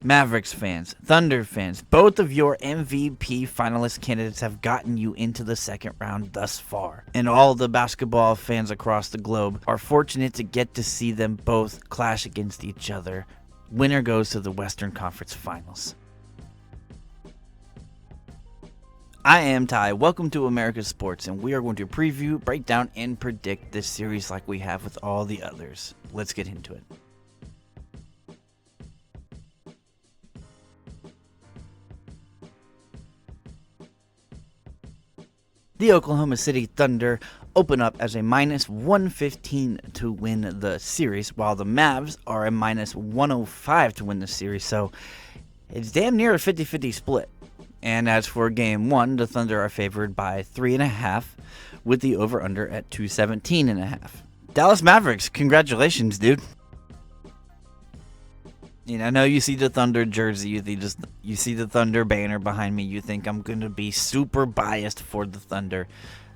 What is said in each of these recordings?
Mavericks fans, Thunder fans, both of your MVP finalist candidates have gotten you into the second round thus far. And all the basketball fans across the globe are fortunate to get to see them both clash against each other. Winner goes to the Western Conference Finals. I am Ty, welcome to America's Sports, and we are going to preview, break down, and predict this series like we have with all the others. Let's get into it. The Oklahoma City Thunder open up as a minus 115 to win the series, while the Mavs are a minus 105 to win the series, so it's damn near a 50-50 split. And as for Game 1, the Thunder are favored by 3.5, with the over-under at 217.5. Dallas Mavericks, congratulations, dude. I know you see the Thunder jersey, you see the Thunder banner behind me, you think I'm going to be super biased for the Thunder.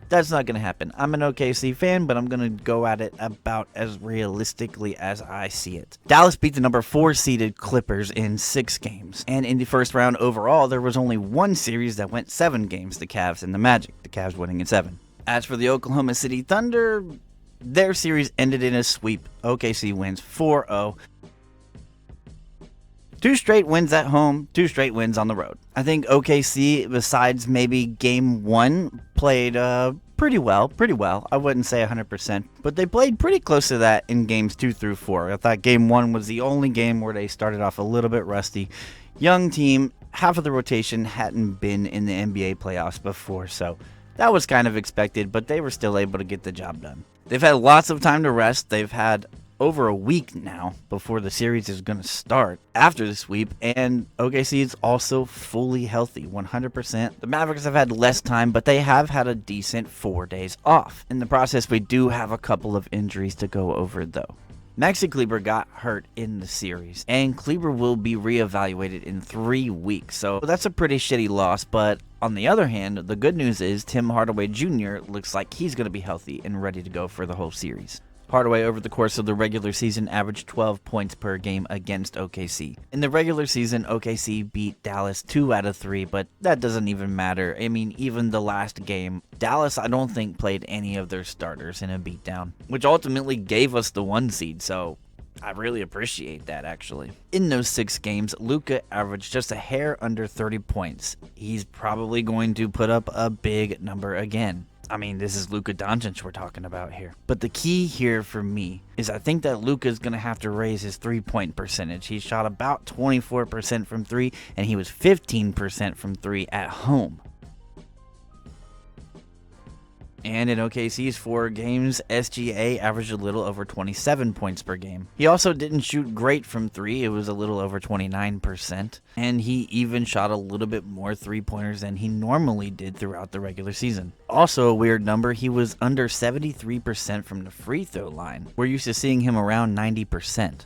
That's not going to happen. I'm an OKC fan, but I'm going to go at it about as realistically as I see it. Dallas beat the number 4 seeded Clippers in 6 games. And in the first round overall, there was only one series that went 7 games, the Cavs and the Magic, the Cavs winning in 7. As for the Oklahoma City Thunder, their series ended in a sweep. OKC wins 4-0. 2 straight wins at home, 2 straight wins on the road. I think OKC, besides maybe Game 1, played pretty well. I wouldn't say 100%, but they played pretty close to that in Games 2 through 4. I thought Game 1 was the only game where they started off a little bit rusty. Young team, half of the rotation hadn't been in the NBA playoffs before, so that was kind of expected, but they were still able to get the job done. They've had lots of time to rest. They've had over a week now before the series is going to start after the sweep, and OKC is also fully healthy, 100%. The Mavericks have had less time, but they have had a decent 4 days off. In the process, we do have a couple of injuries to go over, though. Maxi Kleber got hurt in the series, and Kleber will be reevaluated in 3 weeks, so that's a pretty shitty loss, but on the other hand, the good news is Tim Hardaway Jr. looks like he's going to be healthy and ready to go for the whole series. Hardaway, over the course of the regular season, averaged 12 points per game against OKC. In the regular season, OKC beat Dallas 2 out of 3, but that doesn't even matter. I mean, even the last game, Dallas, I don't think, played any of their starters in a beatdown, which ultimately gave us the 1 seed, so I really appreciate that, actually. In those 6 games, LUKA averaged just a hair under 30 points. He's probably going to put up a big number again. I mean, this is Luka Doncic we're talking about here. But the key here for me is I think that Luka is going to have to raise his 3-point percentage. He shot about 24% from 3, and he was 15% from 3 at home. And in OKC's 4 games, SGA averaged a little over 27 points per game. He also didn't shoot great from 3, it was a little over 29%, and he even shot a little bit more 3-pointers than he normally did throughout the regular season. Also a weird number, he was under 73% from the free throw line. We're used to seeing him around 90%.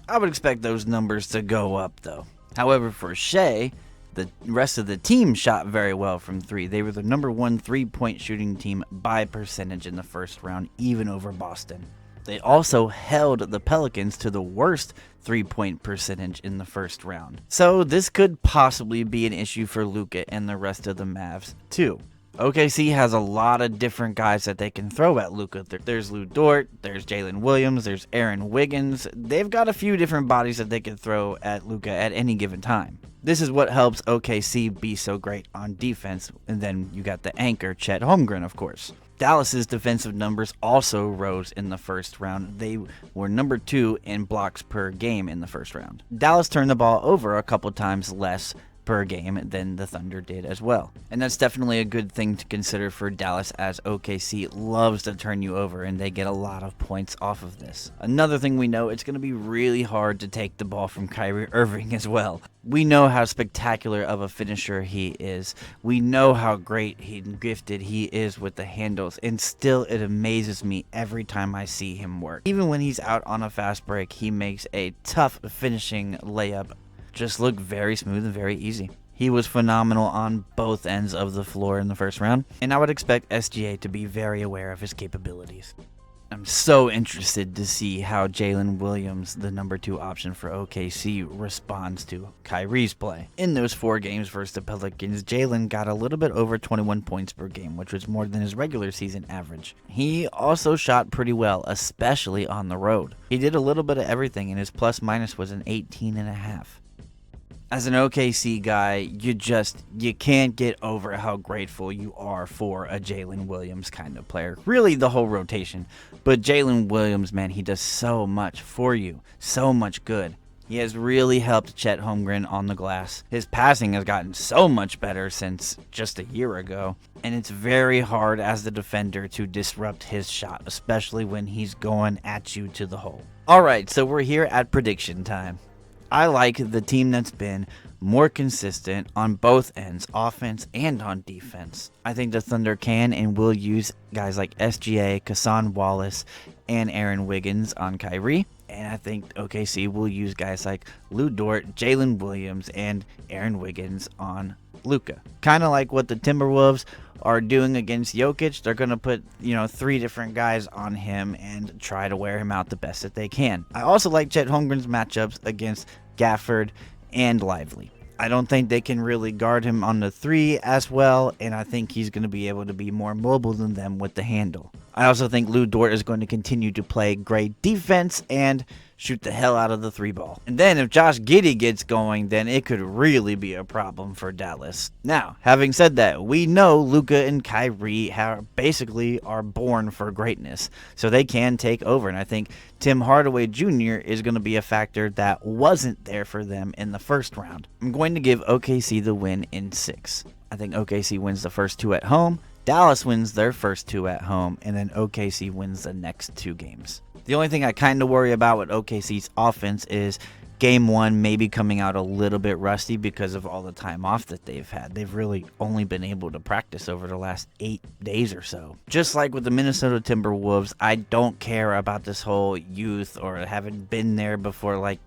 I would expect those numbers to go up though. However, for Shea, the rest of the team shot very well from 3. They were the number 1 3-point shooting team by percentage in the first round, even over Boston. They also held the Pelicans to the worst 3-point percentage in the first round. So this could possibly be an issue for Luka and the rest of the Mavs too. OKC has a lot of different guys that they can throw at Luka. There's Lou Dort, there's Jalen Williams, there's Aaron Wiggins. They've got a few different bodies that they can throw at Luka at any given time. This is what helps OKC be so great on defense, and then you got the anchor, Chet Holmgren, of course. Dallas's defensive numbers also rose in the first round. They were number 2 in blocks per game in the first round. Dallas turned the ball over a couple times less per game than the Thunder did as well. And that's definitely a good thing to consider for Dallas, as OKC loves to turn you over and they get a lot of points off of this. Another thing we know, it's going to be really hard to take the ball from Kyrie Irving as well. We know how spectacular of a finisher he is. We know how great and gifted he is with the handles, and still it amazes me every time I see him work. Even when he's out on a fast break, he makes a tough finishing layup just look very smooth and very easy. He was phenomenal on both ends of the floor in the first round, and I would expect SGA to be very aware of his capabilities. I'm so interested to see how Jalen Williams, the number 2 option for OKC, responds to Kyrie's play. In those 4 games versus the Pelicans, Jalen got a little bit over 21 points per game, which was more than his regular season average. He also shot pretty well, especially on the road. He did a little bit of everything, and his plus-minus was an 18.5. As an OKC guy, you can't get over how grateful you are for a Jalen Williams kind of player. Really, the whole rotation. But Jalen Williams, man, he does so much for you. So much good. He has really helped Chet Holmgren on the glass. His passing has gotten so much better since just a year ago. And it's very hard as the defender to disrupt his shot, especially when he's going at you to the hole. Alright, so we're here at prediction time. I like the team that's been more consistent on both ends, offense and on defense. I think the Thunder can and will use guys like SGA, Cason Wallace, and Aaron Wiggins on Kyrie. And I think OKC will use guys like Lu Dort, Jalen Williams, and Aaron Wiggins on LUKA. Kind of like what the Timberwolves are doing against Jokic. They're going to put, 3 different guys on him and try to wear him out the best that they can. I also like Chet Holmgren's matchups against Gafford and Lively. I don't think they can really guard him on the 3 as well, and I think he's going to be able to be more mobile than them with the handle. I also think Lu Dort is going to continue to play great defense and shoot the hell out of the 3 ball. And then if Josh Giddey gets going, then it could really be a problem for Dallas. Now, having said that, we know LUKA and Kyrie basically are born for greatness, so they can take over. And I think Tim Hardaway Jr. is going to be a factor that wasn't there for them in the first round. I'm going to give OKC the win in 6. I think OKC wins the first 2 at home, Dallas wins their first 2 at home, and then OKC wins the next 2 games. The only thing I kind of worry about with OKC's offense is game 1 maybe coming out a little bit rusty because of all the time off that they've had. They've really only been able to practice over the last 8 days or so. Just like with the Minnesota Timberwolves, I don't care about this whole youth or having been there before. Like,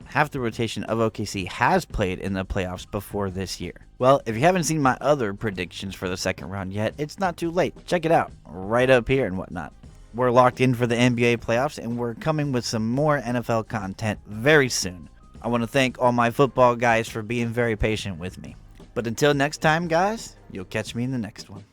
half the rotation of OKC has played in the playoffs before this year. Well, if you haven't seen my other predictions for the second round yet, it's not too late. Check it out right up here and whatnot. We're locked in for the NBA playoffs, and we're coming with some more NFL content very soon. I want to thank all my football guys for being very patient with me. But until next time, guys, you'll catch me in the next one.